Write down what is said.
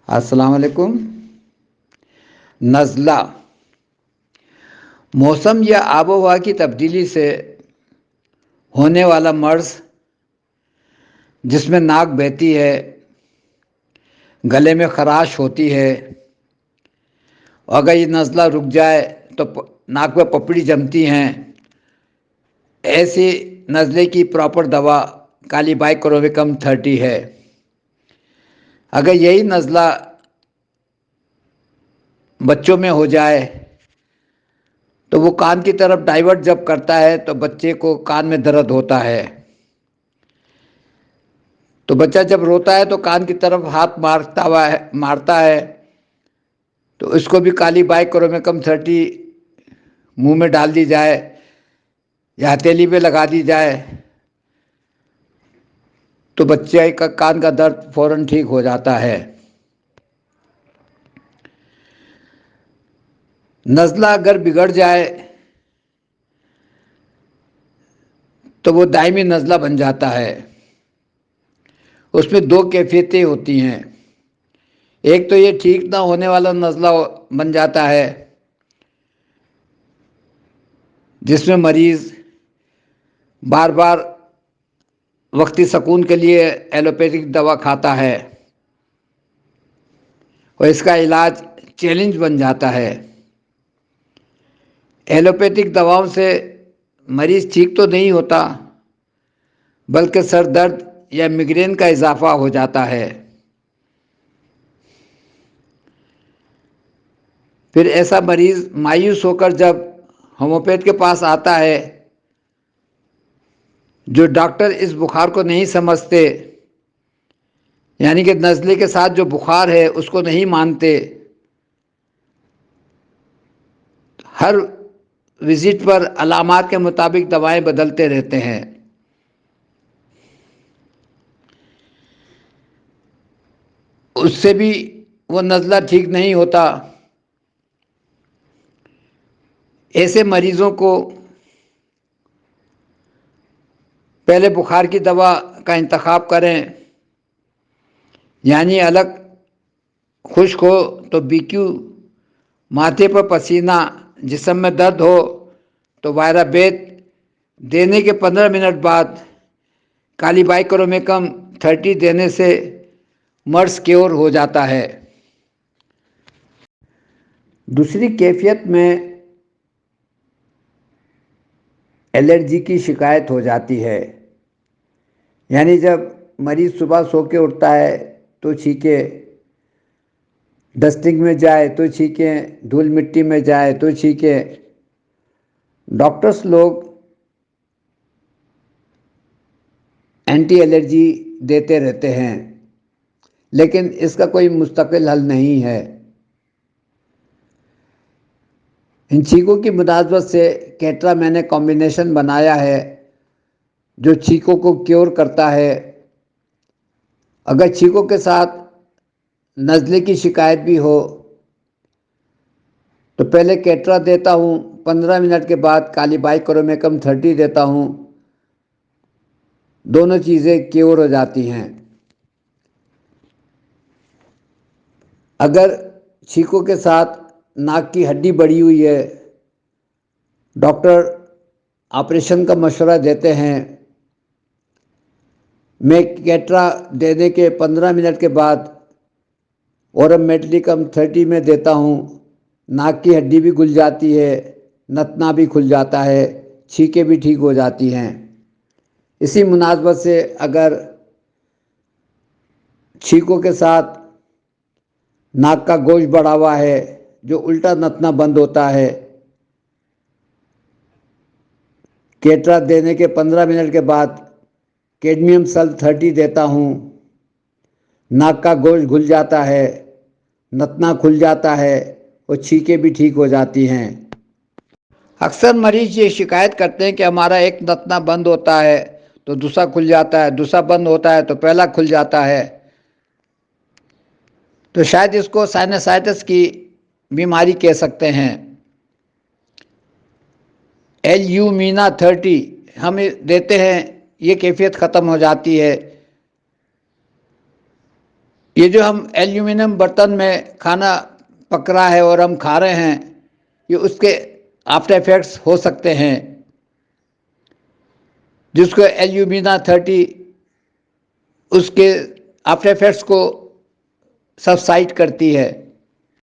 अस्सलाम वालेकुम। नज़ला मौसम या आबोहवा की तब्दीली से होने वाला मर्ज़ जिसमें नाक बहती है, गले में ख़राश होती है। अगर ये नज़ला रुक जाए तो नाक में पपड़ी जमती हैं। ऐसी नज़ले की प्रॉपर दवा काली बाइक्रोविकम 30 है। अगर यही नज़ला बच्चों में हो जाए तो वो कान की तरफ डाइवर्ट जब करता है तो बच्चे को कान में दर्द होता है। तो बच्चा जब रोता है तो कान की तरफ हाथ मारता है। तो इसको भी काली बाइक्रोविकम 30 मुंह में डाल दी जाए या हथेली पे लगा दी जाए तो बच्चे का कान का दर्द फौरन ठीक हो जाता है। नज़ला अगर बिगड़ जाए तो वो दायमी नज़ला बन जाता है। उसमें दो कैफियतें होती हैं। एक तो ये ठीक ना होने वाला नज़ला बन जाता है जिसमें मरीज़ बार बार वक्ती सुकून के लिए एलोपैथिक दवा खाता है और इसका इलाज चैलेंज बन जाता है। एलोपैथिक दवाओं से मरीज़ ठीक तो नहीं होता बल्कि सर दर्द या मिग्रेन का इजाफा हो जाता है। फिर ऐसा मरीज़ मायूस होकर जब होम्योपैथ के पास आता है, जो डॉक्टर इस बुखार को नहीं समझते, यानी कि नज़ले के साथ जो बुखार है उसको नहीं मानते, हर विजिट पर अलामात के मुताबिक दवाएं बदलते रहते हैं। उससे भी वो नज़ला ठीक नहीं होता। ऐसे मरीज़ों को पहले बुखार की दवा का इंतखाब करें, यानी अलग खुश्क हो तो बीक्यू, माथे पर पसीना, जिस्म में दर्द हो तो वायराबेत देने के 15 मिनट बाद काली बाइक्रोविकम 30 देने से मर्स क्योर हो जाता है। दूसरी कैफियत में एलर्जी की शिकायत हो जाती है, यानी जब मरीज़ सुबह सो के उठता है तो छींके, डस्टिंग में जाए तो छींकें, धूल मिट्टी में जाए तो छींकें। डॉक्टर्स लोग एंटी एलर्जी देते रहते हैं, लेकिन इसका कोई मुस्तकिल हल नहीं है। इन छींकों की मुनासबत से कैटरा मैंने कॉम्बिनेशन बनाया है जो छींकों को क्योर करता है। अगर छींकों के साथ नज़ले की शिकायत भी हो तो पहले कैटरा देता हूँ, 15 मिनट के बाद काली बाइक्रोविकम 30 देता हूँ। दोनों चीज़ें क्योर हो जाती हैं। अगर छींकों के साथ नाक की हड्डी बढ़ी हुई है, डॉक्टर ऑपरेशन का मशवरा देते हैं। मैं कैटरा देने के 15 मिनट के बाद औरम मेटलिकम 30 में देता हूँ। नाक की हड्डी भी खुल जाती है, नतना भी खुल जाता है, छींकें भी ठीक हो जाती हैं। इसी मुनासबत से अगर छींकों के साथ नाक का गोश्त बढ़ा हुआ है, जो उल्टा नतना बंद होता है, कैटरा देने के 15 मिनट के बाद कैडमियम सल्फ 30 देता हूँ। नाक का गोश्त घुल जाता है, नतना खुल जाता है और छींकें भी ठीक हो जाती हैं। अक्सर मरीज ये शिकायत करते हैं कि हमारा एक नतना बंद होता है तो दूसरा खुल जाता है, दूसरा बंद होता है तो पहला खुल जाता है। तो शायद इसको साइनसाइटिस की बीमारी कह सकते हैं। एल्यूमिना 30 हम देते हैं, ये कैफियत ख़त्म हो जाती है। ये जो हम एल्यूमिनियम बर्तन में खाना पक रहा है और हम खा रहे हैं, ये उसके आफ्टर इफेक्ट्स हो सकते हैं, जिसको एल्यूमिना 30 उसके आफ्टर इफेक्ट्स को सबसाइड करती है।